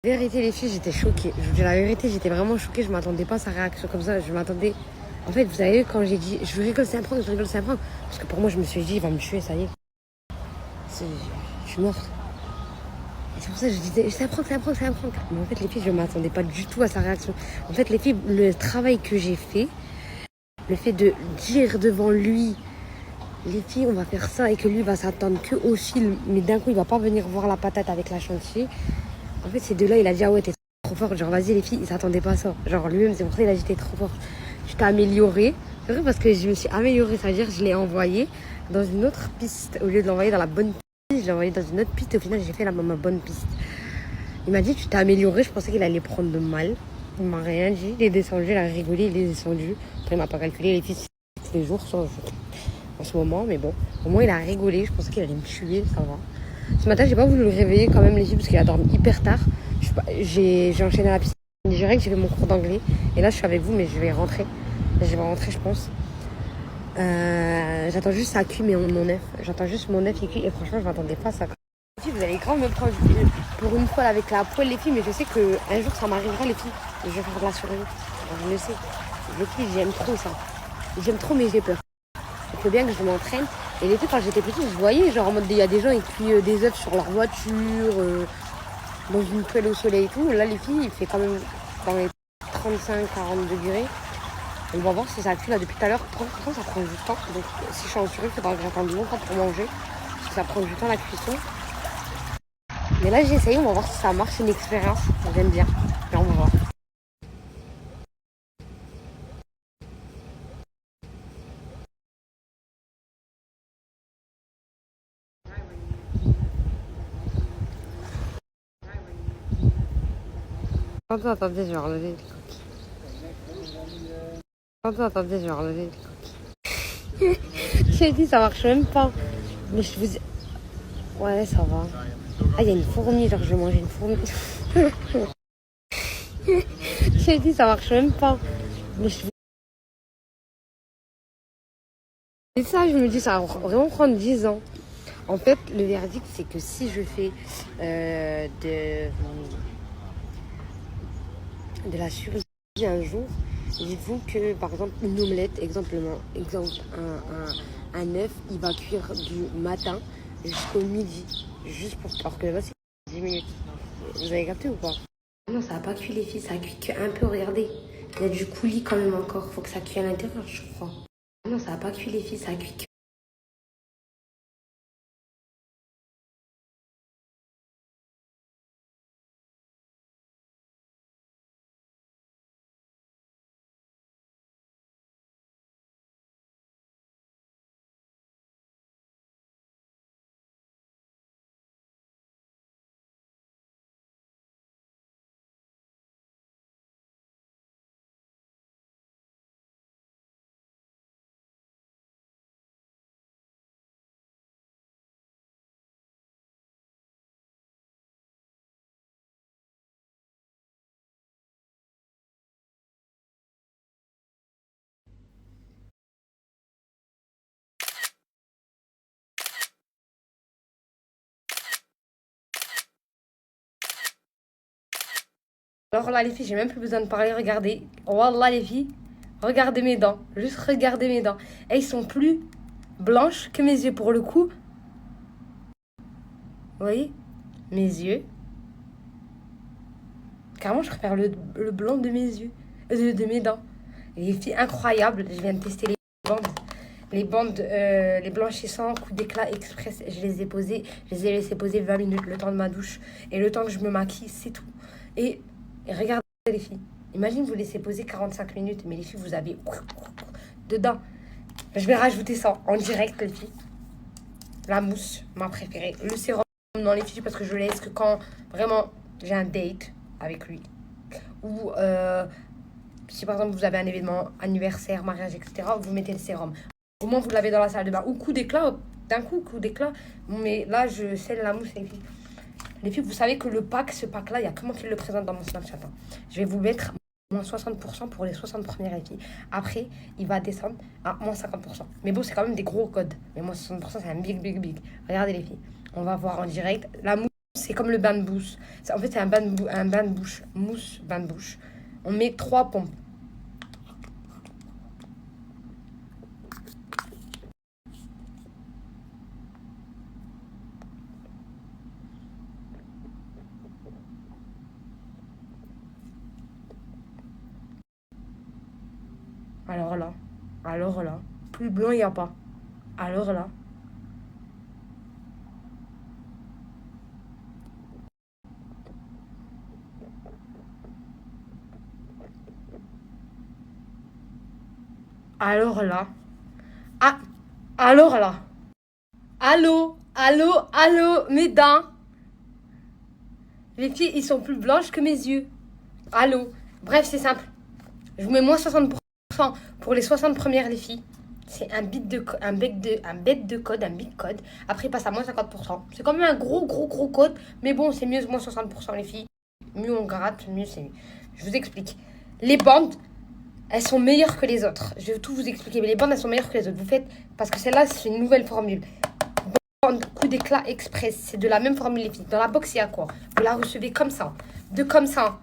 Vérité, les filles, j'étais choquée. Je vous dis la vérité, j'étais vraiment choquée. Je m'attendais pas à sa réaction comme ça. Je m'attendais. En fait, vous savez, quand j'ai dit je rigole, c'est un prank, je rigole, c'est un prank. Parce que pour moi, je me suis dit, il va me tuer, ça y est. C'est- Je suis morte. Et c'est pour ça que je disais, c'est un prank, c'est un prank, c'est un prank. Mais en fait, les filles, je m'attendais pas du tout à sa réaction. En fait, les filles, le travail que j'ai fait, le fait de dire devant lui, les filles, on va faire ça et que lui va s'attendre que au film, mais d'un coup, il va pas venir voir la patate avec la chantier. En fait, ces deux-là, il a dit, ah ouais, t'es trop forte. Genre, vas-y, les filles, ils s'attendaient pas à ça. Genre, lui-même, c'est pour ça qu'il a dit, t'es trop forte. Tu t'es améliorée. C'est vrai parce que je me suis améliorée, c'est-à-dire, je l'ai envoyé dans une autre piste. Au lieu de l'envoyer dans la bonne piste, je l'ai envoyé dans une autre piste. Et au final, j'ai fait ma bonne piste. Il m'a dit, tu t'es améliorée. Je pensais qu'il allait prendre de mal. Il m'a rien dit. Il est descendu, il a rigolé, il est descendu. Après, il m'a pas calculé les filles tous les jours, sauf en ce moment. Mais bon, au moins, il a rigolé. Je pensais qu'il allait me tuer, ça va. Ce matin, j'ai pas voulu le réveiller quand même, les filles, parce qu'il a dormi hyper tard. J'ai enchaîné à la piscine direct, j'ai fait mon cours d'anglais. Et là, je suis avec vous, mais je vais rentrer. Je vais rentrer, je pense. J'attends juste ça cuit, mais mon œuf. J'attends juste mon œuf qui cuit. Et franchement, je m'attendais pas à ça. Les filles, vous allez grave me prendre pour une fois avec la poêle, les filles. Mais je sais qu'un jour, ça m'arrivera, les filles. Et je vais faire de la survie. Je le sais. Les filles, j'aime trop ça. J'aime trop, mais j'ai peur. Il faut bien que je m'entraîne. Et les filles, quand j'étais petite, je voyais, genre en mode, il y a des gens qui cuisent des œufs sur leur voiture, dans une poêle au soleil et tout. Là, les filles, il fait quand même dans les 35-40 degrés. On va voir si ça cuit là depuis tout à l'heure. Pourtant, ça prend du temps. Donc, si je suis en survie, il faudra que j'attende longtemps pour manger. Parce que ça prend du temps la cuisson. Mais là, j'ai essayé, on va voir si ça marche. C'est une expérience. J'aime bien. Et on va voir. Attendez, je vais enlever les coquilles. Attendez, je vais enlever les coquilles. J'ai dit, ça marche même pas. Mais je vous... Ouais, ça va. Ah, il y a une fourmi, genre je vais manger une fourmi. J'ai dit, ça marche même pas. Mais je... Et ça, je me dis, ça va vraiment prendre 10 ans. En fait, le verdict, c'est que si je fais de la chirurgie un jour, dites-vous que, par exemple, une omelette, exemple un œuf, il va cuire du matin jusqu'au midi. Juste pour... Alors que là, c'est 10 minutes. Vous avez capté ou pas? Non, ça n'a pas cuit, les filles, ça a cuit qu'un peu, regardez. Il y a du coulis quand même encore, faut que ça cuise à l'intérieur, je crois. Non, ça n'a pas cuit, les filles, ça a cuit que... Alors là, les filles, j'ai même plus besoin de parler, regardez. Wallah, les filles, regardez mes dents. Juste regardez mes dents. Elles sont plus blanches que mes yeux pour le coup. Vous voyez? Mes yeux. Carrément, je préfère le blanc de mes yeux. De mes dents. Les filles incroyables. Je viens de tester les bandes. Les blanchissants, coup d'éclat express. Je les ai posés. Je les ai laissés poser 20 minutes, le temps de ma douche. Et le temps que je me maquille, c'est tout. Et regardez les filles. Imagine vous laissez poser 45 minutes. Mais les filles, vous avez dedans. Je vais rajouter ça en direct, les filles. La mousse, ma préférée. Le sérum dans les filles parce que je laisse que quand vraiment j'ai un date avec lui. Ou si par exemple vous avez un événement, anniversaire, mariage, etc., vous mettez le sérum. Au moins vous l'avez dans la salle de bain. Ou coup d'éclat, d'un coup d'éclat. Mais là, je scelle la mousse, les filles. Les filles, vous savez que ce pack-là, il y a que moi qui le présente dans mon Snapchat. Je vais vous mettre moins 60% pour les 60 premières filles. Après, il va descendre à moins 50%. Mais bon, c'est quand même des gros codes. Mais moins 60%, c'est un big. Regardez les filles. On va voir en direct. La mousse, c'est comme le bain de bouche. En fait, c'est un bain de bouche. Mousse, bain de bouche. On met 3 pompes. Alors là, plus blanc, il n'y a pas. Alors là. Alors là. Ah, alors là. Allô, allô, allô, mes dents. Les filles, ils sont plus blanches que mes yeux. Allô. Bref, c'est simple. Je vous mets moins 60% pour les 60 premières, les filles. C'est un bit de code, un bit code. Après, il passe à moins 50%. C'est quand même un gros code. Mais bon, c'est mieux moins 60%, les filles. Mieux on gratte, mieux c'est mieux. Je vous explique. Les bandes, elles sont meilleures que les autres. Je vais tout vous expliquer. Mais les bandes, elles sont meilleures que les autres. Vous faites, parce que celle-là, c'est une nouvelle formule. Bande coup d'éclat express. C'est de la même formule, les filles. Dans la box, il y a quoi? Vous la recevez comme ça. Comme ça.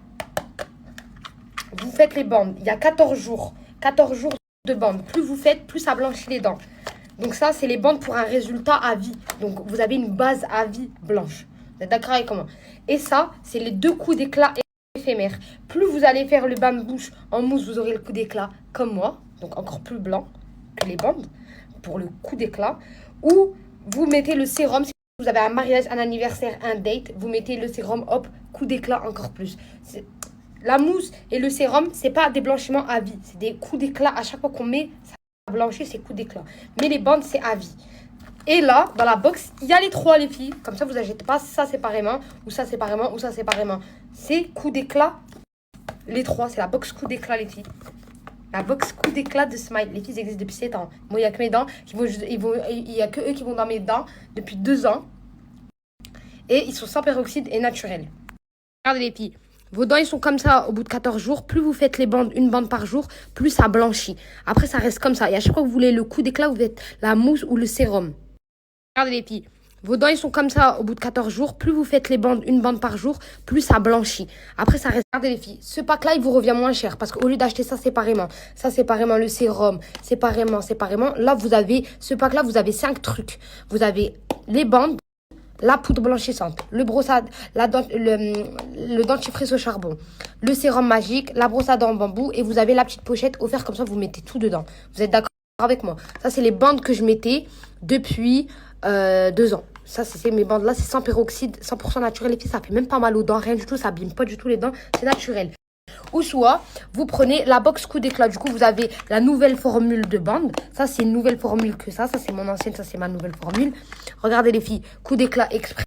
Vous faites les bandes. Il y a 14 jours. 14 jours de bandes. Plus vous faites, plus ça blanchit les dents. Donc ça, c'est les bandes pour un résultat à vie. Donc vous avez une base à vie blanche. Vous êtes d'accord avec moi? Et ça, c'est les 2 coups d'éclat éphémères. Plus vous allez faire le bain de bouche en mousse, vous aurez le coup d'éclat comme moi. Donc encore plus blanc que les bandes pour le coup d'éclat. Ou vous mettez le sérum. Si vous avez un mariage, un anniversaire, un date, vous mettez le sérum, hop, coup d'éclat encore plus. La mousse et le sérum, c'est pas des blanchiments à vie. C'est des coups d'éclat. À chaque fois qu'on met, ça blanchit, c'est coups d'éclat. Mais les bandes, c'est à vie. Et là, dans la box, il y a les 3, les filles. Comme ça, vous n'achetez pas ça séparément, ou ça séparément, ou ça séparément. C'est coups d'éclat. Les 3, c'est la box coups d'éclat, les filles. La box coup d'éclat de Smile. Les filles existent depuis 7 ans. Moi, il n'y a que mes dents. Il n'y a que eux qui vont dans mes dents depuis 2 ans. Et ils sont sans peroxyde et naturels. Regardez, les filles. Vos dents, ils sont comme ça au bout de 14 jours. Plus vous faites les bandes, une bande par jour, plus ça blanchit. Après, ça reste comme ça. Et à chaque fois que vous voulez le coup d'éclat, vous faites la mousse ou le sérum. Regardez, les filles. Vos dents, ils sont comme ça au bout de 14 jours. Plus vous faites les bandes, une bande par jour, plus ça blanchit. Après, ça reste... Regardez, les filles. Ce pack-là, il vous revient moins cher. Parce qu'au lieu d'acheter ça séparément, le sérum, séparément. Là, vous avez... Ce pack-là, vous avez 5 trucs. Vous avez les bandes, la poudre blanchissante, le brossade, le dentifrice au charbon, le sérum magique, la brosse à dents en bambou et vous avez la petite pochette offerte comme ça, vous mettez tout dedans. Vous êtes d'accord avec moi? Ça, c'est les bandes que je mettais depuis 2 ans. Ça, c'est mes bandes là, c'est sans peroxyde, 100% naturel. Les filles, ça fait même pas mal aux dents, rien du tout, ça abîme pas du tout les dents, c'est naturel. Ou soit, vous prenez la box coup d'éclat. Du coup, vous avez la nouvelle formule de bande. Ça, c'est une nouvelle formule que ça. Ça, c'est mon ancienne. Ça, c'est ma nouvelle formule. Regardez, les filles. Coup d'éclat express.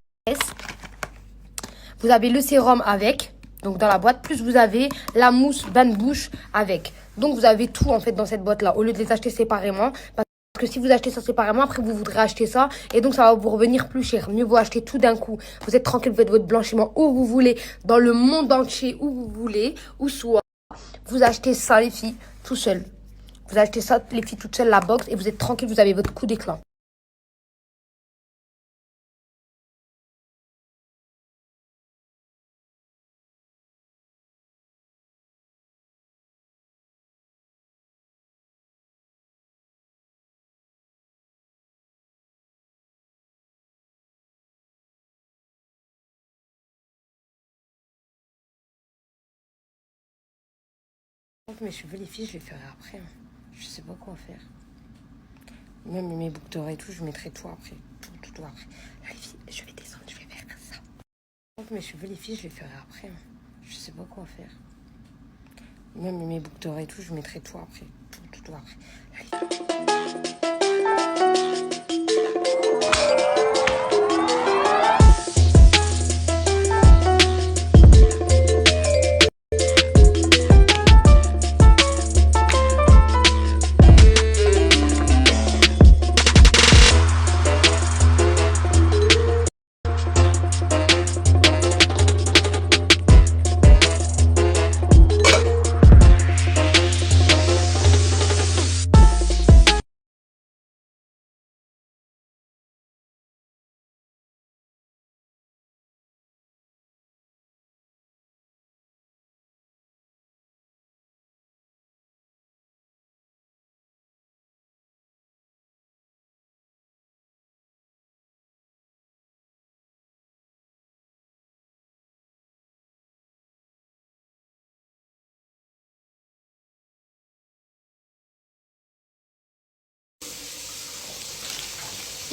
Vous avez le sérum avec. Donc, dans la boîte. Plus, vous avez la mousse bain de bouche avec. Donc, vous avez tout, en fait, dans cette boîte-là. Au lieu de les acheter séparément. Parce que si vous achetez ça séparément, après, vous voudrez acheter ça. Et donc, ça va vous revenir plus cher. Mieux vaut acheter tout d'un coup. Vous êtes tranquille, vous faites votre blanchiment où vous voulez. Dans le monde entier, où vous voulez. Ou soit, vous achetez ça, les filles, tout seul. Vous achetez ça, les filles, toutes seules, la box. Et vous êtes tranquille, vous avez votre coup d'éclat. Mes cheveux, les filles, je les ferai après. Je sais pas quoi faire. Même mes boucles d'oreilles et tout, je mettrai tout après. Tout après. Là, les filles, je vais descendre, je vais faire ça. Mes cheveux, les filles, je les ferai après. Je sais pas quoi faire. Même mes boucles d'oreilles et tout, je mettrai tout après. Tout après.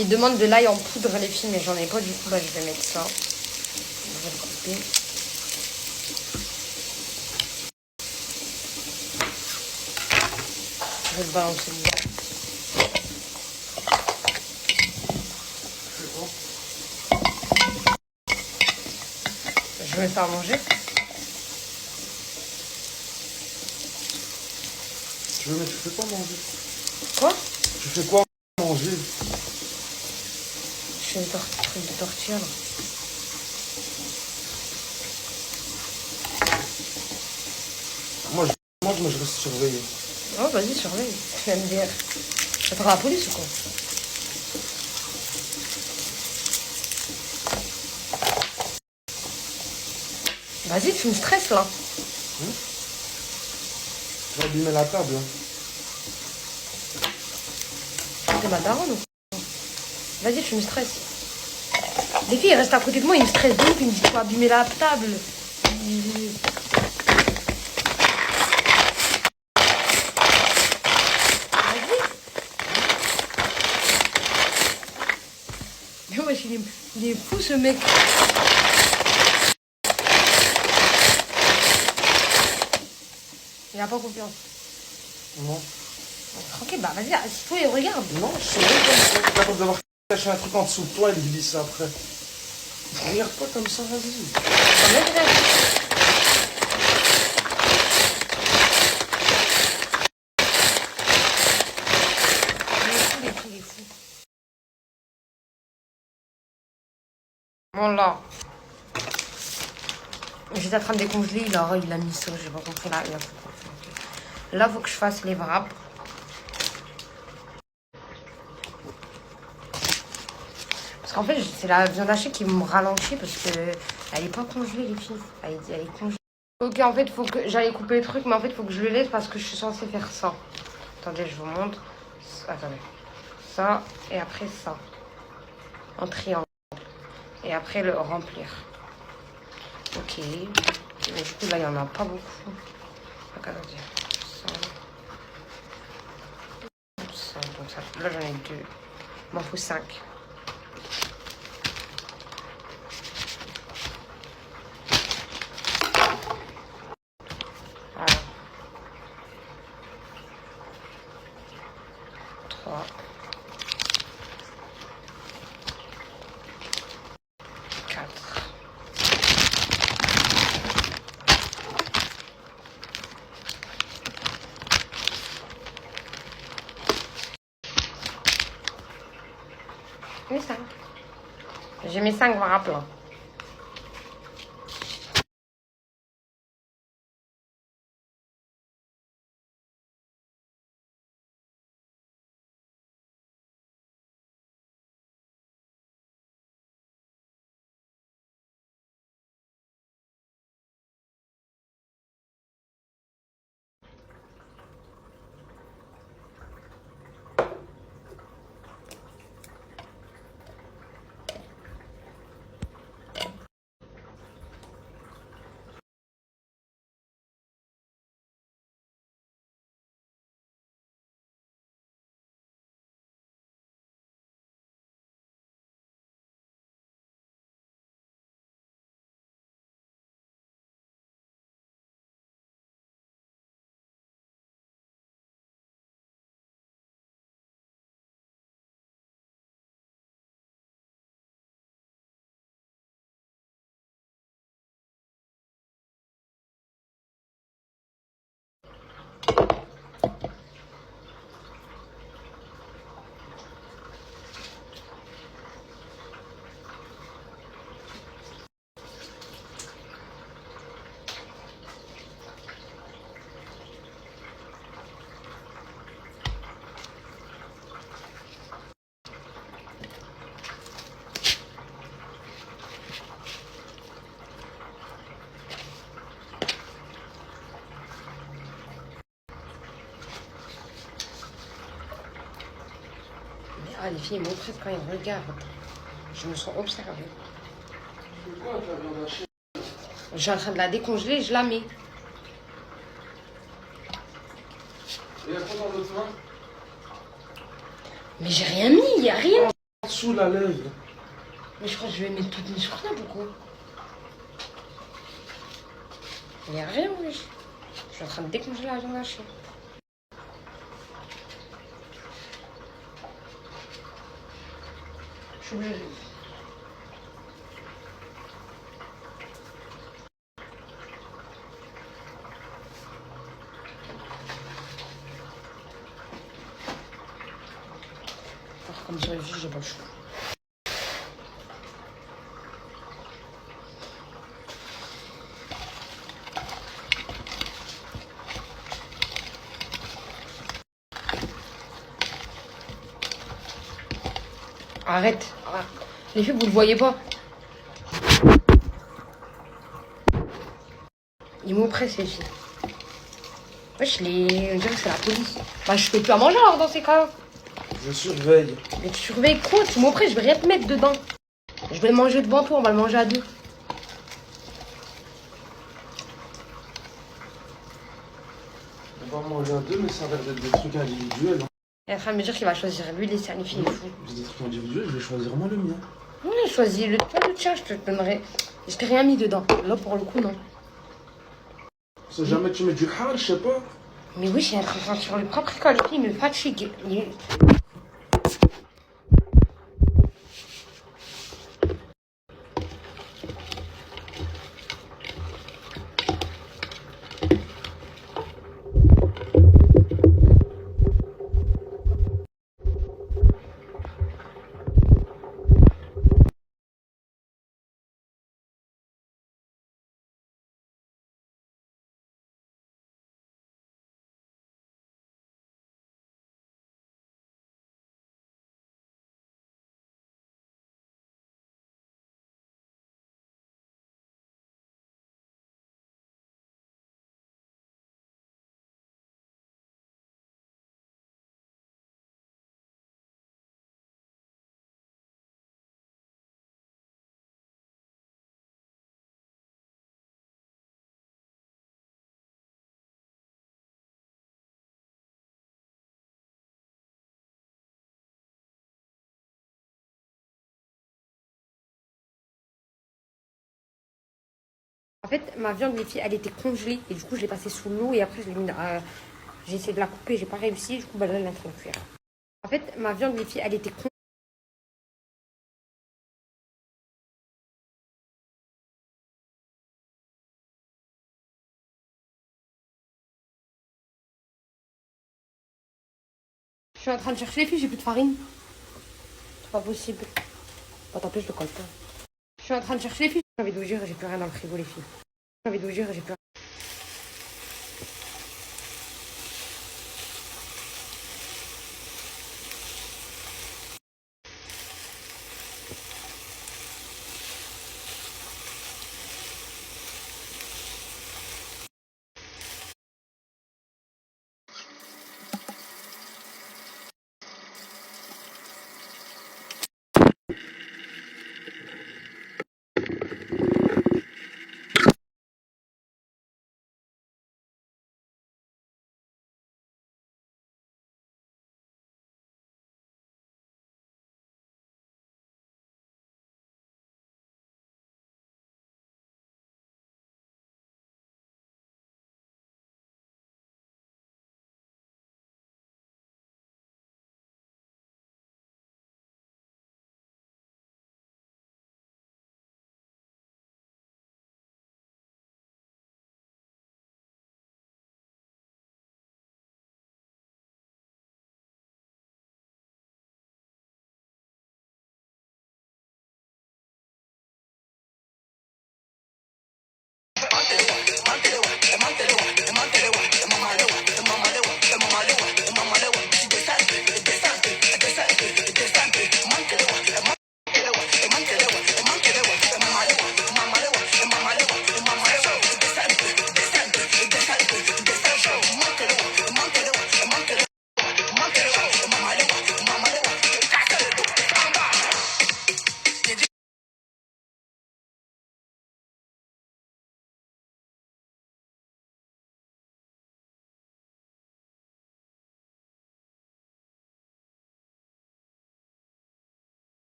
Ils demandent de l'ail en poudre, les filles, mais j'en ai pas, du coup, bah, je vais mettre ça. Je vais le couper. Je vais le balancer dedans. Je vais le faire manger. Mais tu fais quoi manger? Quoi? Tu fais quoi manger? Je fais des trucs de tortue, là. Moi, je reste surveillé. Oh, vas-y, surveille. Tu vas me dire. T'attends la police ou quoi? Vas-y, tu me stresses, là. Tu vas abîmer la table. Hein. T'es ma daronne ou quoi? Vas-y, tu me stresses. Les filles, elles restent à côté de moi, ils me stressent de ouf, ils me disent tu vas abîmer la table. Mais wesh, il est fou ce mec. Il a pas confiance. Non. Tranquille, bah vas-y, assis-toi et regarde. Non, je suis comme ça. Capable d'avoir caché un truc en dessous de toi et de glisser après. Regarde pas comme ça, vas-y. Il est fou. Bon là. J'étais en train de décongeler, il a mis ça, j'ai pas compris là. Là, faut que je fasse les wraps. Parce qu'en fait, c'est la viande hachée qui me ralentit parce que elle est pas congelée, les filles. Elle est congelée. Ok, en fait, faut que j'allais couper le truc, mais en fait, faut que je le laisse parce que je suis censée faire ça. Attendez, je vous montre. Attendez. Ça, et après ça. En triangle. Et après, le remplir. Ok. Mais du coup, là, il n'y en a pas beaucoup. Regardez. Ça. Donc ça. Là, j'en ai 2. Il m'en faut 5. Voilà. 3. 4. Et 5. J'ai mis 5 wraps là. Ah, les filles, mon frère, quand ils regardent, je me sens observée. C'est quoi ta viande hachée? Je suis en train de la décongeler, je la mets. Et il y a quoi dans l'autre main? Mais j'ai rien mis, il n'y a rien. dessous, la lèvre. Mais je crois que je vais mettre toutes mes chocolats, pourquoi? Il n'y a rien, wesh. Je suis en train de décongeler la viande hachée. Je suis obligée. Alors, comme sur les filles, j'ai pas le choix. Arrête. Ah. Les filles, vous le voyez pas. Ils m'oppressent, les filles. Wesh, on dirait que c'est la police. Bah, je peux plus à manger alors dans ces cas-là. Je surveille. Mais tu surveilles quoi? Tu m'oppresses, je vais rien te mettre dedans. Je vais le manger devant toi, on va le manger à deux. On va manger à deux, mais ça a l'air d'être des trucs individuels. Hein. Il est en train de me dire qu'il va choisir lui, les cernifiés, il est fou. C'est des trucs individuels, je vais choisir moi le mien. Oui, choisis le tien, je te donnerai. Je t'ai rien mis dedans. Là, pour le coup, non. Si jamais tu mets du hal, je sais pas. Mais oui, j'ai un train sur le paprika, les filles, il me fatigue. En fait, ma viande, les filles, elle était congelée. Et du coup, je l'ai passée sous l'eau et après, je l'ai mis j'ai essayé de la couper, j'ai pas réussi. Du coup, bah, là, elle est en train de cuire. En fait, ma viande, les filles, elle était congelée. Je suis en train de chercher les filles, j'ai plus de farine. C'est pas possible. Bah, tant pis, je le colle pas. Je suis en train de chercher les filles. J'ai envie de vous dire, j'ai plus rien dans le frigo, les filles. J'ai envie de vous dire, j'ai plus rien.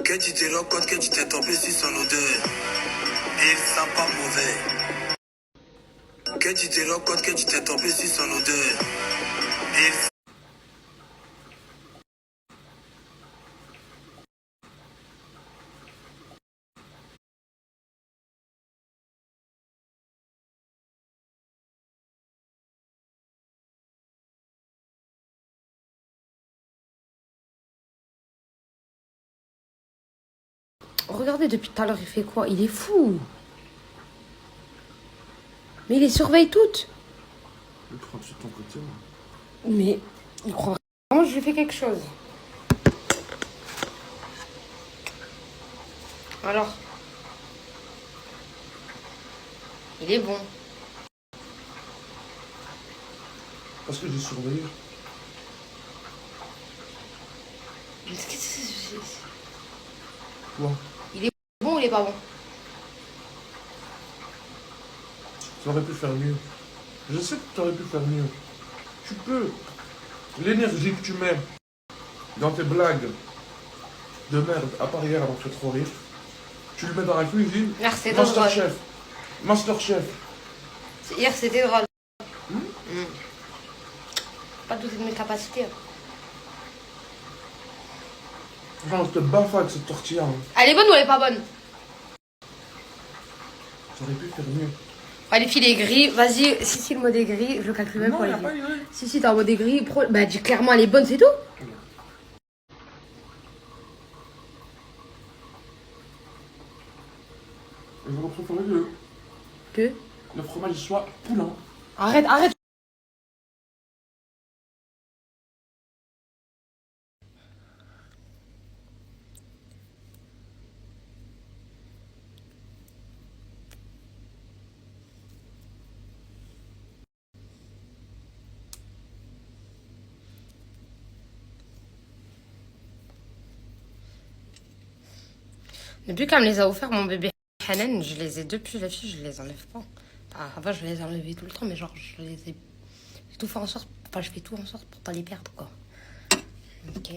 Que tu te rends compte que tu t'es tombé sur son odeur. Et il sent pas mauvais. Que tu te rends compte que tu t'es tombé sur son odeur. Et il... Regardez, depuis tout à l'heure, il fait quoi? Il est fou. Mais il les surveille toutes. Il prend sur ton côté. Mais il croit vraiment que je lui fais quelque chose. Alors, il est bon. Parce que j'ai surveillé. Quoi? Il est bon ou il est pas bon? Tu aurais pu faire mieux. Je sais que tu aurais pu faire mieux. Tu peux. L'énergie que tu mets dans tes blagues de merde, à part hier avant de faire trop rire, tu le mets dans la cuisine. Hier, c'était drôle. Masterchef. Masterchef. Hier, c'était drôle. Pas douter de mes capacités. Enfin, on te baffe avec cette tortilla. Hein. Elle est bonne ou elle est pas bonne? Tu aurais pu faire mieux. Ah, les filles, les gris, vas-y, si le mode est gris, je le calcule même Non, pas. il n'y a pas les gris. Si, t'es en mode gris, bah dis clairement elle est bonne, c'est tout. Et j'aurais préféré Que le fromage soit poulain. Arrête, arrête. Depuis qu'elle me les a offert, mon bébé Hanan, je les ai depuis la fille, je les enlève pas. Enfin, avant, je les enlevais tout le temps, mais genre, je les ai. J'ai tout fait en sorte. Enfin, je fais tout en sorte pour pas les perdre, quoi. Ok.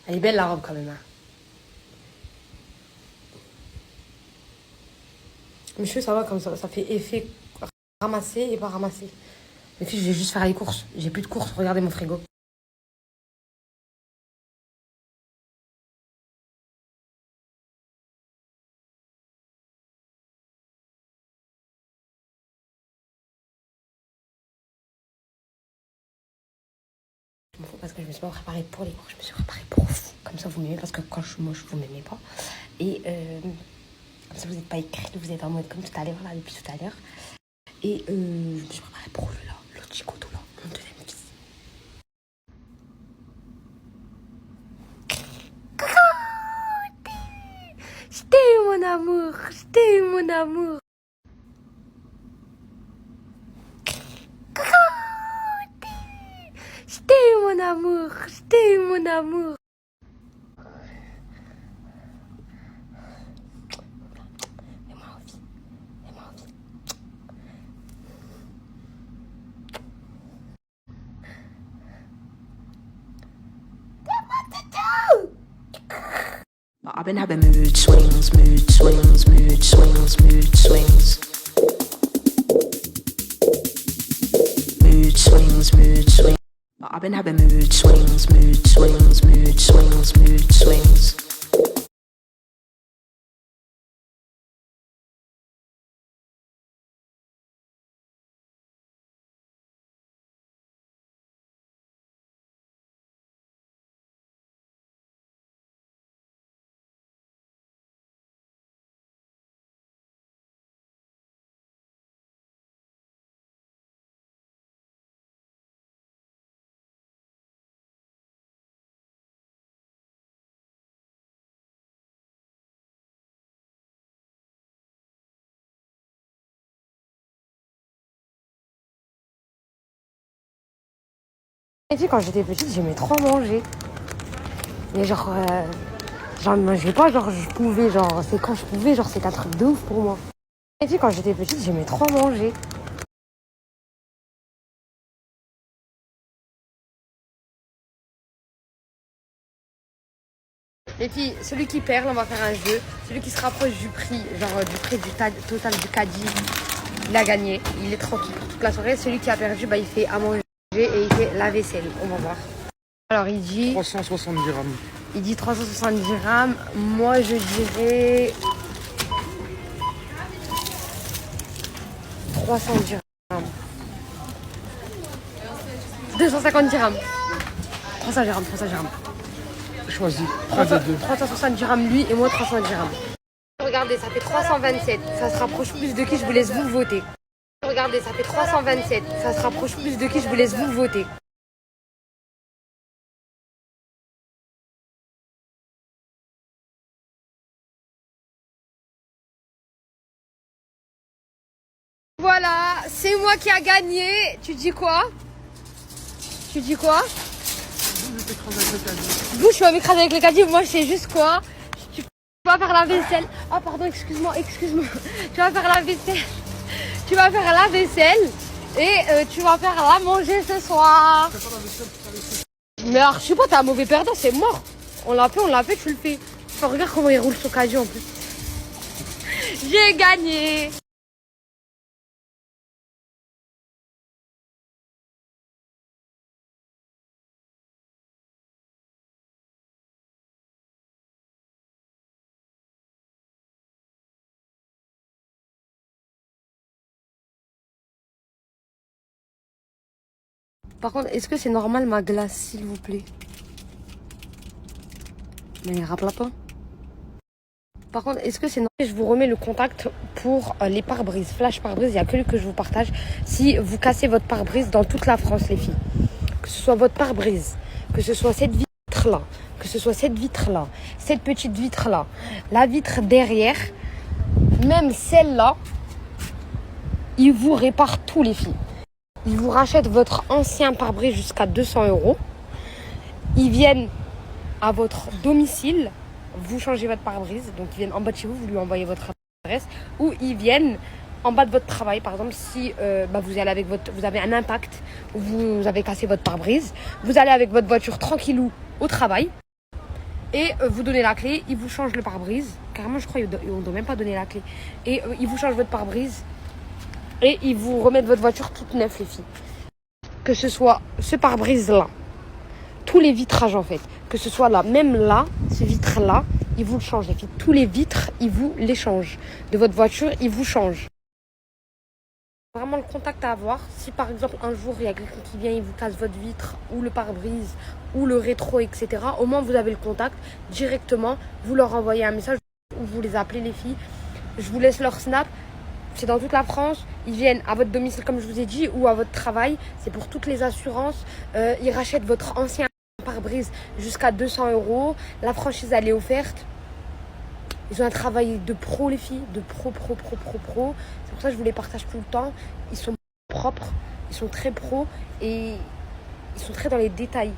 Elle est belle la robe quand même. Hein. Mes cheveux, ça va comme ça fait effet ramassé et pas ramassé. Les filles, je vais juste faire les courses. J'ai plus de courses, regardez mon frigo. Je m'en fous parce que je me suis pas préparée pour les courses, je me suis préparée pour vous. Comme ça, vous m'aimez parce que quand je suis moche, vous m'aimez pas. Et comme ça, vous n'êtes pas écrit, vous êtes en mode comme tout à l'heure, là, depuis tout à l'heure. Et je me suis préparée pour lui, là, le petit couteau, là, mon deuxième fils. Je t'aime, mon amour, je t'aime, mon amour. Je t'aime, mon amour, je t'aime, mon amour. I've been having mood swings, mood swings, mood swings, mood swings. Mood swings, mood swings. I've been having mood swings, mood swings, mood swings, mood swings. Et puis quand j'étais petite, j'aimais trop manger. Mais genre, j'en mangeais pas, genre je pouvais, genre c'est quand je pouvais, genre c'est un truc de ouf pour moi. Et puis quand j'étais petite, j'aimais trop manger. Et puis celui qui perd, on va faire un jeu. Celui qui se rapproche du prix, genre du prix total du caddie, il a gagné. Il est tranquille pour toute la soirée. Celui qui a perdu, bah, il fait à manger et il fait la vaisselle. On va voir. Alors il dit 370 grammes. Il dit 370 grammes. Moi, je dirais 310 grammes. 250 dirhams. 300 dirhams, 300 dirhams. Choisis. Un des deux. 370 dirhams lui et moi 300 dirhams. Regardez, ça fait 327. Ça se rapproche plus de qui? Je vous laisse vous voter. Regardez, ça fait 327. Ça se rapproche plus de qui? Je vous laisse vous voter. Voilà, c'est moi qui a gagné. Tu dis quoi? Tu dis quoi? Vous, je suis m'écraser avec le caddie. Moi, je sais juste quoi. Tu vas faire la vaisselle. Oh, pardon, excuse-moi, excuse-moi. Tu vas faire la vaisselle. Tu vas faire la vaisselle. Et tu vas faire la manger ce soir. Mais alors, je sais pas, t'es un mauvais perdant, c'est mort. On l'a fait, tu le fais. Enfin, regarde comment il roule son caddie en plus. J'ai gagné. Par contre, est-ce que c'est normal ma glace, s'il vous plaît? Mais rappelle pas. Par contre, est-ce que c'est normal? Je vous remets le contact pour les pare-brises. Flash pare-brise, il n'y a que lui que je vous partage. Si vous cassez votre pare-brise dans toute la France, les filles. Que ce soit votre pare-brise, que ce soit cette vitre-là, que ce soit cette vitre-là, cette petite vitre-là, la vitre derrière, même celle-là, ils vous réparent tous, les filles. Ils vous rachètent votre ancien pare-brise jusqu'à 200 €. Ils viennent à votre domicile, vous changez votre pare-brise. Donc ils viennent en bas de chez vous, vous lui envoyez votre adresse. Ou ils viennent en bas de votre travail. Par exemple, si vous allez avec vous avez un impact, vous avez cassé votre pare-brise, vous allez avec votre voiture tranquillou au travail. Et vous donnez la clé, ils vous changent le pare-brise. Carrément, je crois qu'on ne doit même pas donner la clé. Et ils vous changent votre pare-brise. Et ils vous remettent votre voiture toute neuve, les filles. Que ce soit ce pare-brise-là, tous les vitrages en fait, que ce soit là, même là, ce vitre-là, ils vous le changent, les filles. Tous les vitres, ils vous les changent. De votre voiture, ils vous changent. Vraiment le contact à avoir. Si par exemple un jour, il y a quelqu'un qui vient, il vous casse votre vitre, ou le pare-brise, ou le rétro, etc. Au moins, vous avez le contact directement. Vous leur envoyez un message ou vous les appelez, les filles. Je vous laisse leur snap. C'est dans toute la France, ils viennent à votre domicile comme je vous ai dit ou à votre travail, c'est pour toutes les assurances, ils rachètent votre ancien pare-brise jusqu'à 200 €, la franchise elle est offerte. Ils ont un travail de pro, les filles, de pro, c'est pour ça que je vous les partage tout le temps. Ils sont propres, ils sont très pro et ils sont très dans les détails.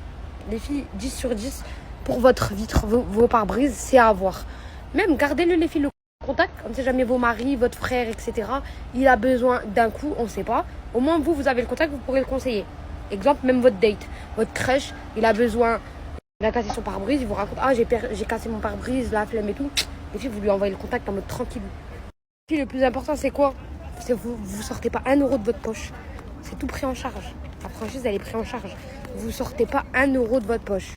Les filles, 10 sur 10 pour votre vitre, vos pare-brise, c'est à avoir. Même gardez-le, les filles, le contact, on ne sait jamais, vos maris, votre frère, etc. Il a besoin d'un coup, on ne sait pas. Au moins, vous avez le contact, vous pourrez le conseiller. Exemple, même votre date, votre crush, il a besoin Il a cassé son pare-brise, il vous raconte, ah j'ai cassé mon pare-brise, la flemme et tout. Les filles, vous lui envoyez le contact en mode tranquille. Les filles, le plus important, c'est quoi? C'est que vous sortez pas 1 euro de votre poche. C'est tout pris en charge. La franchise, elle est prise en charge. Vous sortez pas 1 euro de votre poche.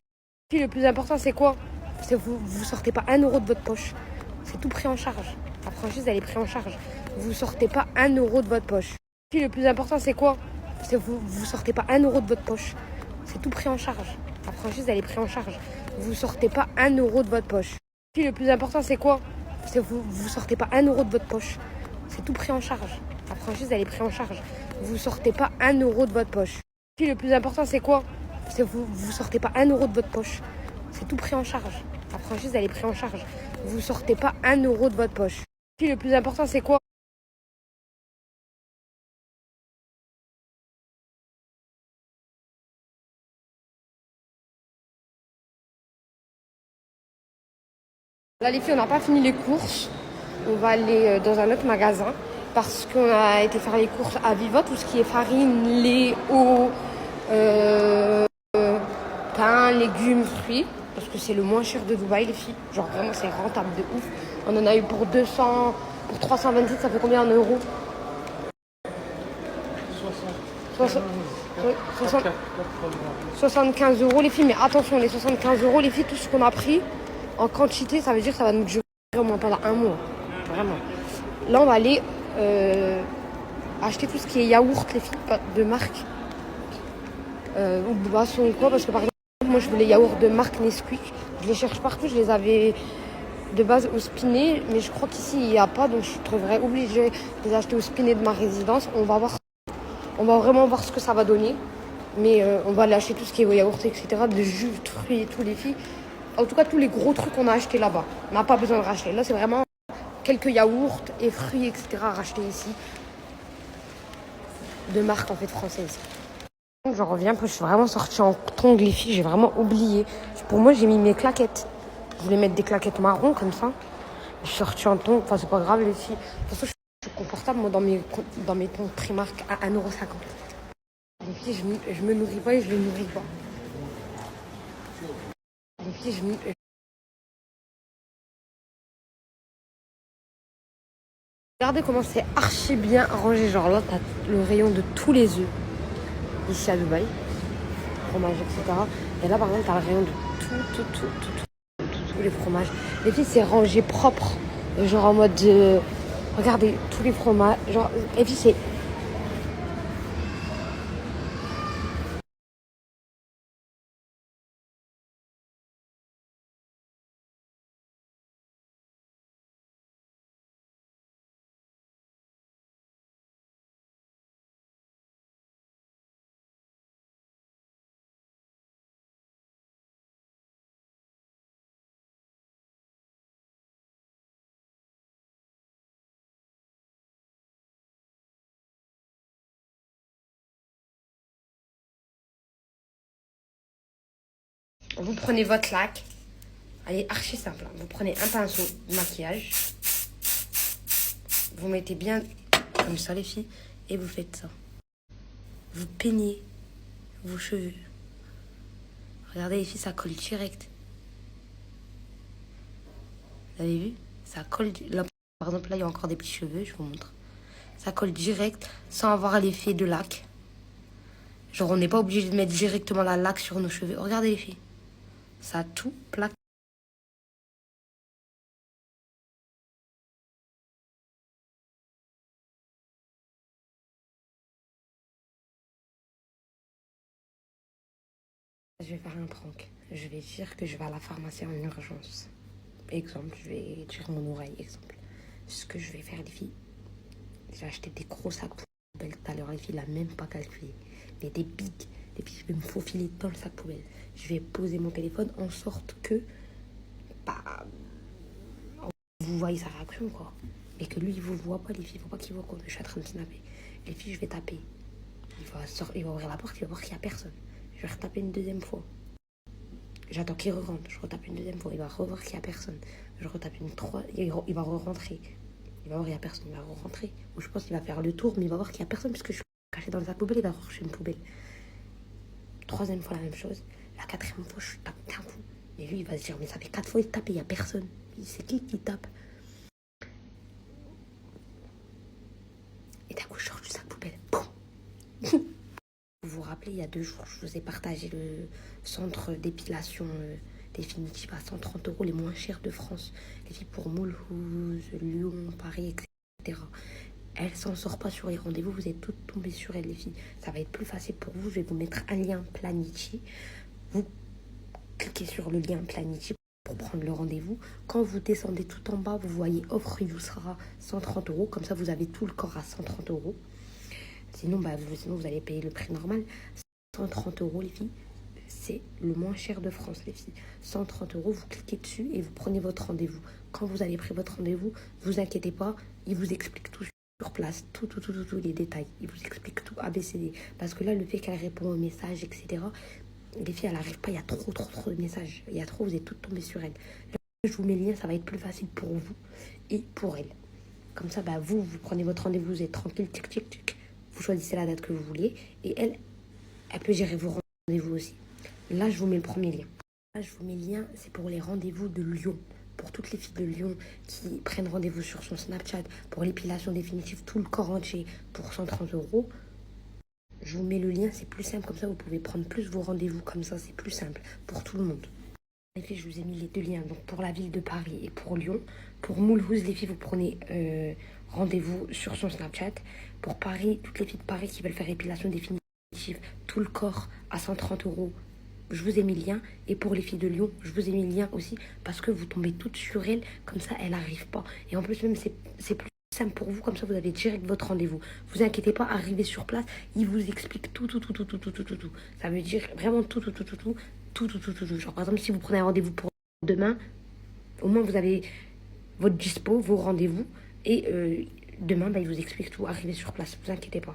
Les filles, le plus important, c'est quoi? C'est que vous sortez pas 1 euro de votre poche. C'est tout pris en charge. La franchise, elle est prise en charge. Vous sortez pas 1 euro de votre poche. Les filles, le plus important, c'est quoi? C'est que vous sortez pas 1 euro de votre poche. C'est tout pris en charge. La franchise, elle est prise en charge. Vous sortez pas 1 euro de votre poche. Les filles, le plus important, c'est quoi? C'est que vous sortez pas 1 euro de votre poche. C'est tout pris en charge. La franchise, elle est prise en charge. Vous sortez pas 1 euro de votre poche. Les filles, le plus important, c'est quoi? C'est que vous sortez pas 1 euro de votre poche. C'est tout pris en charge. La franchise, elle est prise en charge. Vous sortez pas 1 euro de votre poche. Les filles, le plus important, c'est quoi? Là, les filles, on n'a pas fini les courses. On va aller dans un autre magasin parce qu'on a été faire les courses à Viva, tout ce qui est farine, lait, eau, pain, légumes, fruits. Parce que c'est le moins cher de Dubaï, les filles. Genre vraiment, c'est rentable de ouf. On en a eu pour 200, pour 327, ça fait combien en euros? 75 euros, les filles. Mais attention, les 75 euros, les filles, tout ce qu'on a pris en quantité, ça veut dire que ça va nous durer au moins pendant un mois. Vraiment. Là, on va aller acheter tout ce qui est yaourt, les filles, de marque. Ou boisson ou quoi. Parce que par exemple, moi, je veux les yaourts de marque Nesquik. Je les cherche partout. Je les avais de base au Spiné. Mais je crois qu'ici, il n'y a pas. Donc, je trouverais obligée de les acheter au Spiné de ma résidence. On va voir. On va vraiment voir ce que ça va donner. Mais on va aller acheter tout ce qui est yaourt, etc. De jus, de fruits et tout, les filles. En tout cas, tous les gros trucs qu'on a achetés là-bas. On n'a pas besoin de racheter. Là, c'est vraiment quelques yaourts et fruits, etc. rachetés ici. De marque, en fait, française. Je reviens, parce que je suis vraiment sortie en tongs, les filles. J'ai vraiment oublié. Pour moi, j'ai mis mes claquettes. Je voulais mettre des claquettes marron, comme ça. Je suis sortie en tongs. Enfin, c'est pas grave, les filles. De toute façon, je suis confortable, moi, dans mes tongs Primark à 1,50 €. Les filles, je me nourris pas et je les nourris pas. Les filles, Regardez comment c'est archi bien rangé. Genre là, t'as le rayon de tous les œufs. Ici à Dubaï. Fromage, etc. Et là, par exemple, t'as le rayon de tous les fromages. Les filles, c'est rangé propre. Genre en mode... regardez, tous les fromages. Genre, les filles, c'est... Vous prenez votre lac. Elle est archi simple. Hein. Vous prenez un pinceau de maquillage. Vous mettez bien comme ça, les filles. Et vous faites ça. Vous peignez vos cheveux. Regardez, les filles, ça colle direct. Vous avez vu? Ça colle... Là, par exemple, là, il y a encore des petits cheveux. Je vous montre. Ça colle direct sans avoir l'effet de lac. Genre, on n'est pas obligé de mettre directement la laque sur nos cheveux. Regardez, les filles. Ça a tout plaqué. Je vais faire un prank. Je vais dire que je vais à la pharmacie en urgence. Exemple, je vais tirer mon oreille. Exemple. Ce que je vais faire, les filles. J'ai acheté des gros sacs poubelles tout à l'heure. Les filles, il n'a même pas calculé. Mais des bigs. Les filles, je vais me faufiler dans le sac poubelle. Je vais poser mon téléphone en sorte que... Bah, vous voyez sa réaction, quoi. Et que lui, il vous voit pas, les filles. Il faut pas qu'il voit que je suis en train de snapper. Les filles, je vais taper. Il va ouvrir la porte, il va voir qu'il n'y a personne. Je vais retaper une deuxième fois. J'attends qu'il rentre. Je retape une deuxième fois. Il va revoir qu'il n'y a personne. Je retape une troisième. Il va re-rentrer. Il va voir qu'il n'y a personne. Il va re-rentrer. Ou je pense qu'il va faire le tour, mais il va voir qu'il n'y a personne puisque je suis cachée dans le sac poubelle. Il va voir que je suis une poubelle. Troisième fois la même chose. La quatrième fois, je tape d'un coup. Et lui, il va se dire, mais ça fait 4 fois qu'il tape et il n'y a personne. C'est qui tape? Et d'un coup, je sors du sac poubelle. Boum. Vous vous rappelez, il y a 2 jours, je vous ai partagé le centre d'épilation définitive à 130 €, les moins chers de France. Les filles pour Mulhouse, Lyon, Paris, etc. Elle s'en sort pas sur les rendez-vous, vous êtes toutes tombées sur elle, les filles. Ça va être plus facile pour vous. Je vais vous mettre un lien Planitie. Vous cliquez sur le lien Planitie pour prendre le rendez-vous. Quand vous descendez tout en bas, vous voyez offre, il vous sera 130 €. Comme ça, vous avez tout le corps à 130 €. Sinon, vous allez payer le prix normal. 130 €, les filles. C'est le moins cher de France, les filles. 130 €, vous cliquez dessus et vous prenez votre rendez-vous. Quand vous avez pris votre rendez-vous, vous inquiétez pas, il vous explique tout sur place, tous les détails. Il vous explique tout, ABCD. Parce que là, le fait qu'elle répond aux messages, etc., les filles, elle n'arrive pas, il y a trop de messages. Il y a trop, vous êtes toutes tombées sur elle. Là, je vous mets le lien, ça va être plus facile pour vous et pour elle. Comme ça, vous prenez votre rendez-vous, vous êtes tranquille, tic, tic, tic. Vous choisissez la date que vous voulez et elle peut gérer vos rendez-vous aussi. Là, je vous mets le premier lien. Là, je vous mets le lien, c'est pour les rendez-vous de Lyon. Pour toutes les filles de Lyon qui prennent rendez-vous sur son Snapchat pour l'épilation définitive, tout le corps entier pour 130 €. Je vous mets le lien, c'est plus simple. Comme ça, vous pouvez prendre plus vos rendez-vous. Comme ça, c'est plus simple pour tout le monde. Les filles, je vous ai mis les 2 liens. Donc, pour la ville de Paris et pour Lyon. Pour Mulhouse, les filles, vous prenez rendez-vous sur son Snapchat. Pour Paris, toutes les filles de Paris qui veulent faire épilation définitive, tout le corps à 130 €. Je vous ai mis le lien. Et pour les filles de Lyon, je vous ai mis le lien aussi. Parce que vous tombez toutes sur elle. Comme ça, elle n'arrive pas. Et en plus, même, c'est plus simple pour vous. Comme ça, vous avez direct votre rendez-vous. Vous inquiétez pas, arrivez sur place. Il vous explique tout. Ça veut dire vraiment tout. Genre, par exemple, si vous prenez un rendez-vous pour demain, au moins, vous avez votre dispo, vos rendez-vous. Et demain, il vous explique tout. Arrivez sur place. Vous inquiétez pas.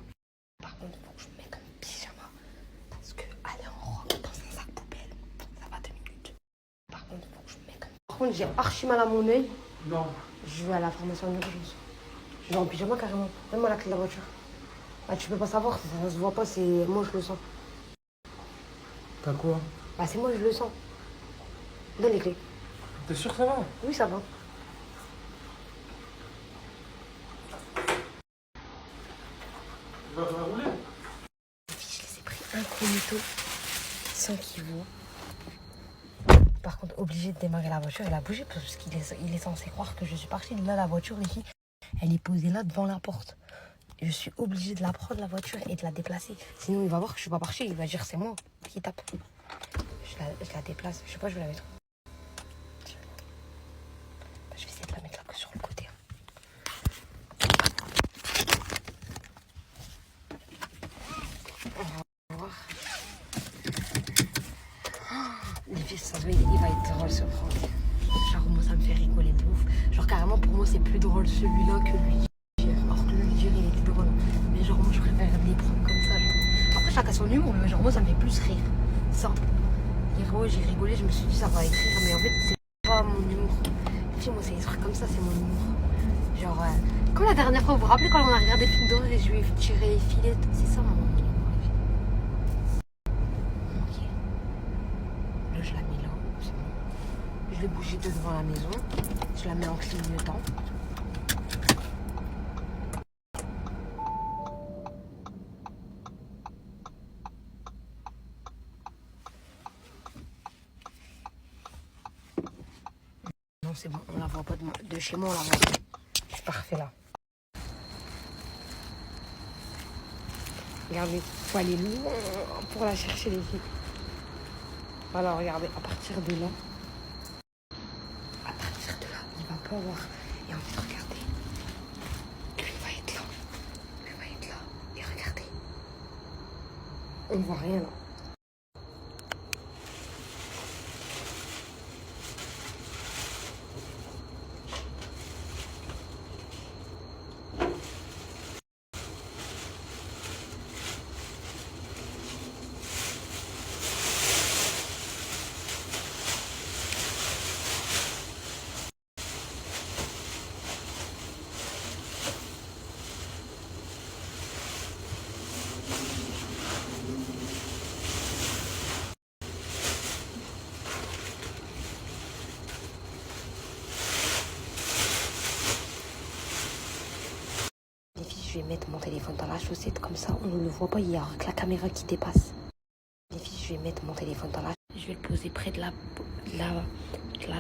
Par contre, il faut que je me mette un pyjama. Parce que aller en robe dans un sac poubelle, ça va 2 minutes. Par contre, il faut que je me mette un... Par contre, j'ai archi mal à mon œil. Non. Je vais à la pharmacie en urgence. Je vais en pyjama carrément. Donne-moi la clé de la voiture. Tu peux pas savoir, ça se voit pas, c'est moi je le sens. T'as quoi? C'est moi je le sens. Donne les clés. T'es sûr que ça va? Oui, ça va. Tu vas rouler? Je les ai pris incognito sans qu'ils voient. Par contre, obligé de démarrer la voiture, elle a bougé parce qu'il est censé croire que je suis partie. Là, la voiture, les filles, elle est posée là devant la porte. Je suis obligée de la prendre, la voiture, et de la déplacer. Sinon, il va voir que je suis pas partie. Il va dire c'est moi qui tape. Je la déplace. Je sais pas, je vais la mettre. Je vais essayer de la mettre là que sur le côté. On va voir. Les filles, ça se voit, il va être drôle ce prank. Genre, moi, ça me fait rigoler de ouf. Genre, carrément, pour moi, c'est plus drôle celui-là que lui. Alors que lui, il était drôle. Mais genre, moi, je préfère des pranks comme ça. Genre. Après, chacun son humour, mais genre, moi, ça me fait plus rire. Ça. J'ai rigolé, je me suis dit, ça va écrire, mais en fait, c'est pas mon humour. Les filles, moi, c'est des trucs comme ça, c'est mon humour. Genre, comme la dernière fois, vous vous rappelez quand on a regardé le film d'horreur et je lui ai tiré les filets, c'est ça mon humour. Ok. Là, je la mets là, c'est bon. Je vais bouger de devant la maison. Je la mets en clignotant. Non, c'est bon, on la voit pas de chez moi, on la voit. C'est parfait là. Regardez, il faut aller loin pour la chercher, les filles. Voilà, regardez, à partir de là, il va pas voir. Et en fait, regardez, lui va être là. Et regardez, on voit rien là. je vais mettre mon téléphone dans la chaussette, comme ça, on ne le voit pas, il y a que la caméra qui dépasse. Les filles, je vais mettre mon téléphone dans la... Je vais le poser près de la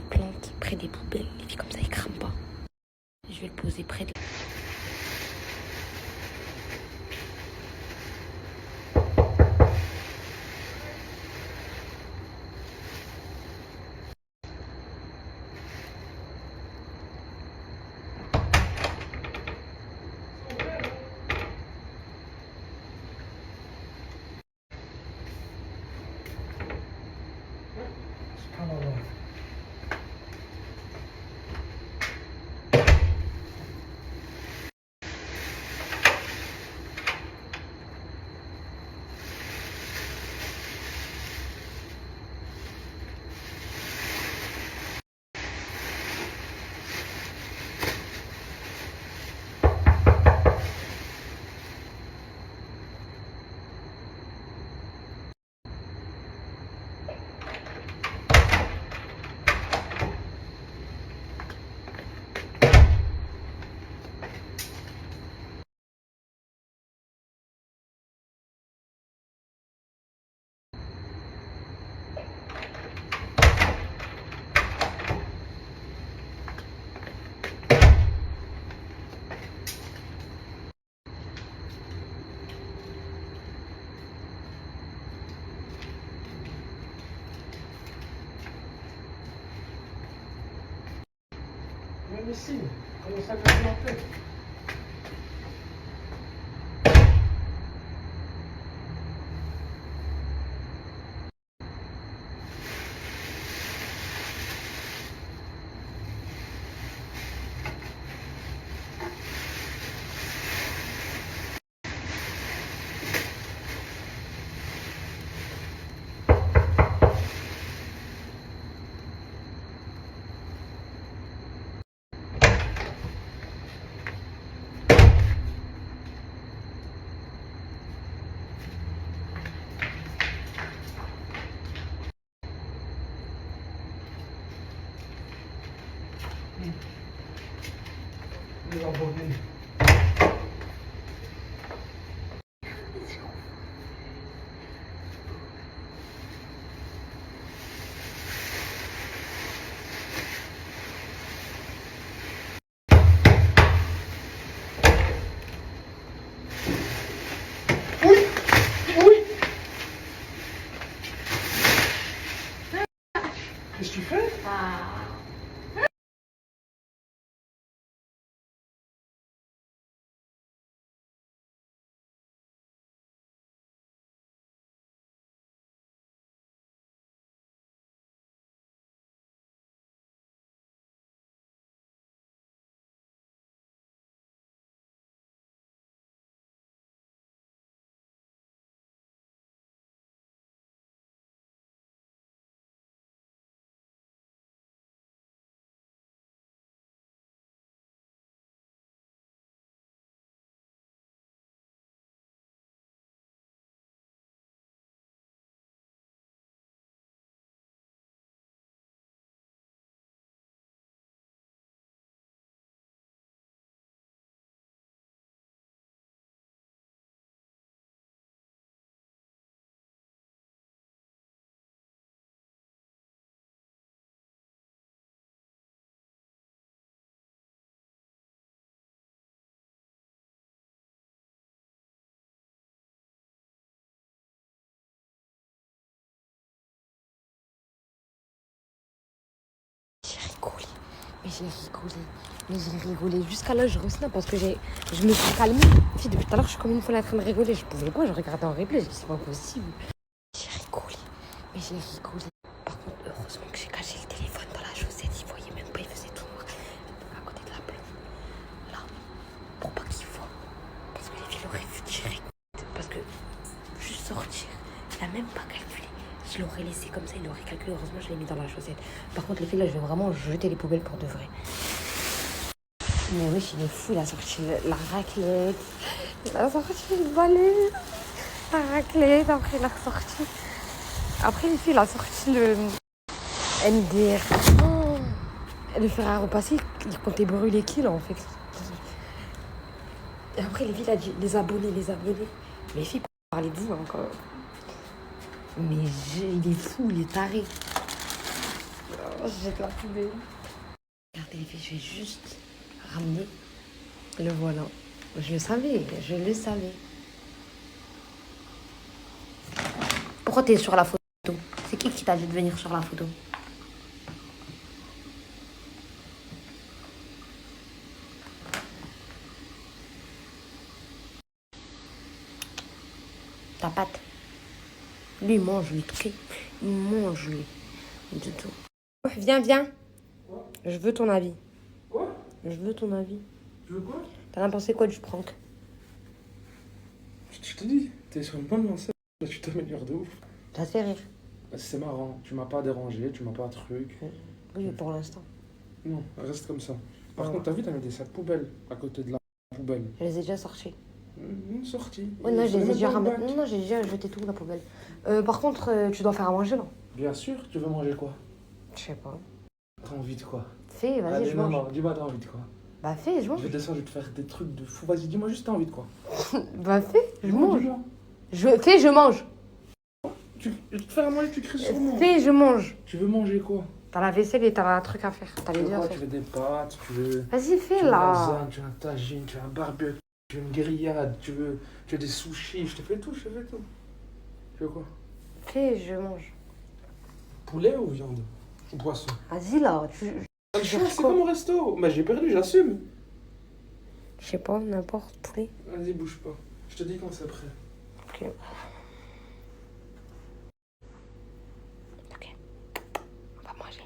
plante, près des poubelles. Les filles, comme ça, il crame pas. Je vais le poser près de... Mais si, comment ça vient de la tête? Les abonnés. Oui, oui. Qu'est-ce que tu fais? J'ai rigolé. Mais j'ai rigolé. Jusqu'à là, je re-snap parce que je me suis calmée. Fille, depuis tout à l'heure, je suis comme une folle en train de rigoler. Je pouvais pas, je regardais en replay. J'ai dit, c'est pas possible. J'ai rigolé. Mais j'ai rigolé. Par contre, heureusement que j'ai caché le téléphone dans la chaussette. Il voyait même pas, il faisait tout noir. À côté de la plante. Là. Pour pas qu'il voit. Parce que les filles l'auraient vu direct. Parce que, juste sortir, il a même pas calculé. Je l'aurais laissé comme ça, il l'aurait calculé. Heureusement, je l'ai mis dans la chaussette. Par contre, les filles, là, je vais vraiment jeter les poubelles pour de vrai. Mais oui, il est fou, il a sorti la raclette. Il a sorti le balai. La raclette, après, il a ressorti. Après, les filles, il a sorti le MDR. Oh. Le fer à repasser, il comptait brûler qui, là, en fait? Et après, les filles, il a dit les abonnés, les abonnés. Mais les filles parlaient de vous encore. Mais il est fou, il est taré. Oh, je jette la poubelle. Regardez les filles, je vais juste ramener le volant. Je le savais, je le savais. Pourquoi t'es sur la photo? C'est qui t'a dit de venir sur la photo? Ta pâte. Lui, il mange, lui, ok? Il mange, lui. Du tout. Viens, viens. Je veux ton avis. Quoi? Je veux ton avis. Tu veux quoi? T'en as pensé quoi du prank? Je te dis, t'es sur une bonne lancée. Là, tu t'améliores de ouf. Ça te fait rire? C'est marrant. Tu m'as pas dérangé, tu m'as pas truc. Oui, mais pour l'instant. Non, reste comme ça. Par Ouais. contre, t'as vu, t'as mis des sacs poubelles à côté de la poubelle. Je les ai déjà sortis. Une sortie. Ouais, non, Il je faut les ai mettre déjà dans le ramenés. bac. Non, j'ai déjà jeté tout la poubelle. Par contre, tu dois faire à manger, là. Bien sûr, tu veux manger quoi? Je sais pas. T'as envie de quoi? Fais, vas-y, Allez, je non, mange. non, dis-moi, t'as envie de quoi? Bah, fais, je Je mange. vais descendre, je vais te faire des trucs de fou. Vas-y, dis-moi juste, t'as envie de quoi? Bah, fais, je Dis-moi, mange. dis-moi. Fais, je mange. Je vais te faire à manger, tu cries sur moi. Fais, je mange. Tu veux manger quoi? T'as la vaisselle et t'as un truc à faire. T'as Tu les veux deux à quoi? Tu faire. veux des pâtes, tu veux... Vas-y, fais, Tu veux une là. lasagne, tu veux un tagine, tu veux un barbecue, tu veux une grillade, tu veux des sushis, je te fais tout, je te fais tout. Tu veux quoi? Fais, je mange. Poulet ou viande? Ou poisson? Vas-y, là. C'est comme au resto. Mais j'ai perdu, j'assume. Je sais pas, n'importe, poulet. Vas-y, bouge pas. Je te dis quand c'est prêt. Ok. Ok. On va manger.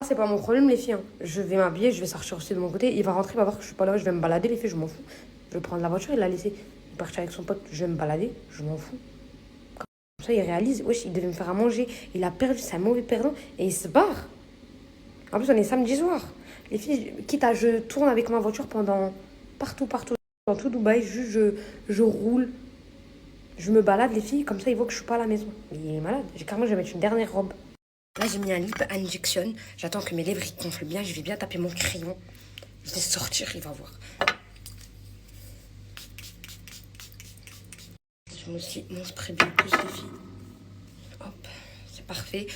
C'est pas mon problème, les filles. Hein. Je vais m'habiller, je vais sortir aussi de mon côté. Il va rentrer, il va voir que je suis pas là, je vais me balader, les filles, je m'en fous. Je vais prendre la voiture, il l'a laissé. Il est parti avec son pote, je vais me balader, je m'en fous. Comme ça, il réalise, wesh, il devait me faire à manger. Il a perdu, c'est un mauvais perdant, et il se barre. En plus, on est samedi soir. Les filles, quitte à je tourne avec ma voiture pendant partout, dans tout Dubaï, juste je roule, je me balade, les filles, comme ça, il voit que je suis pas à la maison. Il est malade. Carrément, je vais mettre une dernière robe. Là, j'ai mis un lip injection. J'attends que mes lèvres ils gonflent bien. Je vais bien taper mon crayon. Je vais sortir, il va voir. Je me suis mon spray bien plus, les filles. Hop, c'est parfait.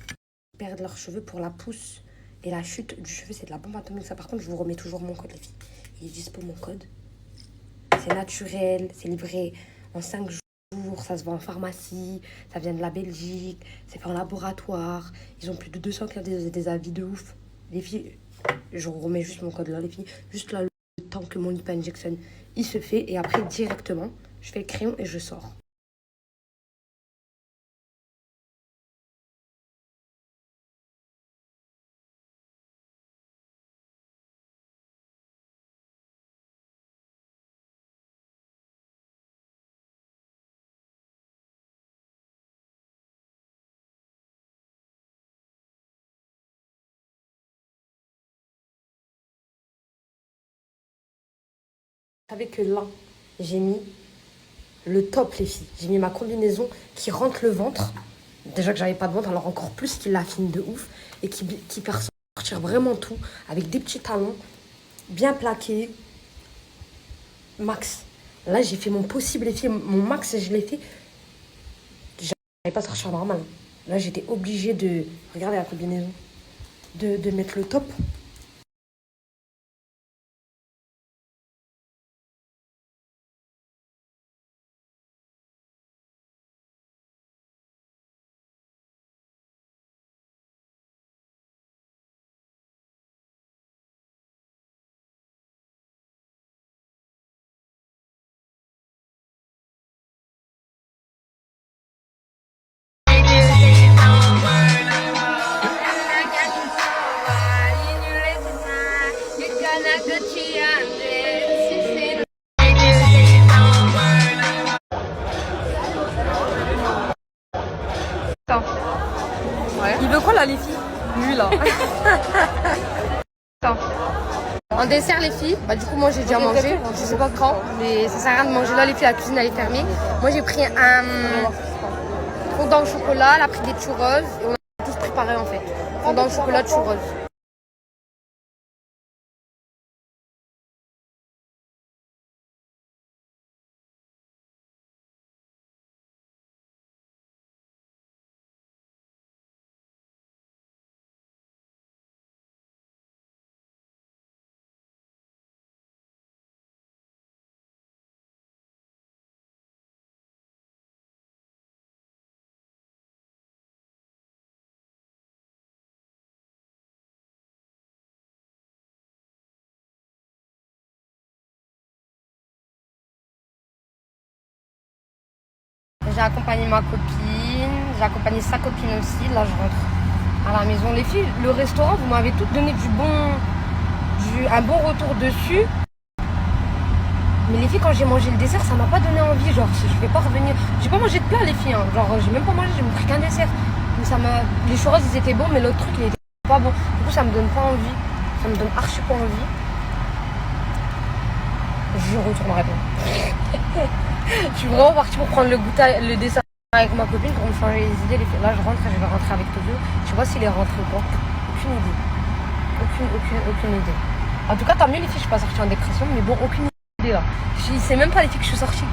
Ils perdent leurs cheveux pour la pousse et la chute du cheveu, c'est de la bombe atomique. Ça, par contre, je vous remets toujours mon code, les filles. Il est dispo, mon code. C'est naturel, c'est livré en 5 jours. Ça se vend en pharmacie, ça vient de la Belgique, c'est fait en laboratoire. Ils ont plus de 200 qui ont des avis de ouf. Les filles, je remets juste mon code là, les filles. Juste là, le temps que mon lip injection, il se fait. Et après, directement, je fais le crayon et je sors. Vous savez que là, j'ai mis le top, les filles. J'ai mis ma combinaison qui rentre le ventre. Déjà que j'avais pas de ventre, alors encore plus qui l'affine de ouf. Et qui peut ressortir vraiment tout. Avec des petits talons, bien plaqués. Max. Là, j'ai fait mon possible, les filles. Mon max, je l'ai fait. J'avais pas sortir normal. Là, j'étais obligée de... Regardez la combinaison. De mettre le top. Il veut quoi là les filles? Lui là. En dessert, les filles, bah du coup, moi j'ai déjà mangé. Je sais pas quand, mais ça sert à rien de manger là, les filles, la cuisine elle est fermée. Moi j'ai pris un fondant au chocolat, elle a pris des churros et on a tous préparé en fait. Fondant au chocolat, churros. J'ai accompagné ma copine, j'ai accompagné sa copine aussi. Là, je rentre à la maison. Les filles, le restaurant, vous m'avez toutes donné un bon retour dessus. Mais les filles, quand j'ai mangé le dessert, ça m'a pas donné envie. Genre, je vais pas revenir. J'ai pas mangé de plat, les filles. Hein. Genre, j'ai même pas mangé, j'ai pris qu'un dessert. Donc, les churros, ils étaient bons, mais l'autre truc, il était pas bon. Du coup, ça me donne pas envie. Ça me donne archi pas envie. Je retournerai pas. Je suis vraiment partie pour prendre le dessert avec ma copine pour me changer les idées. Les filles. Là, je rentre et je vais rentrer avec Tokyo. Je sais pas s'il est rentré ou pas. Aucune idée. Aucune idée. En tout cas, tant mieux, les filles, je suis pas sortie en dépression, mais bon, aucune idée là. Je sais même pas les filles que je suis sortie.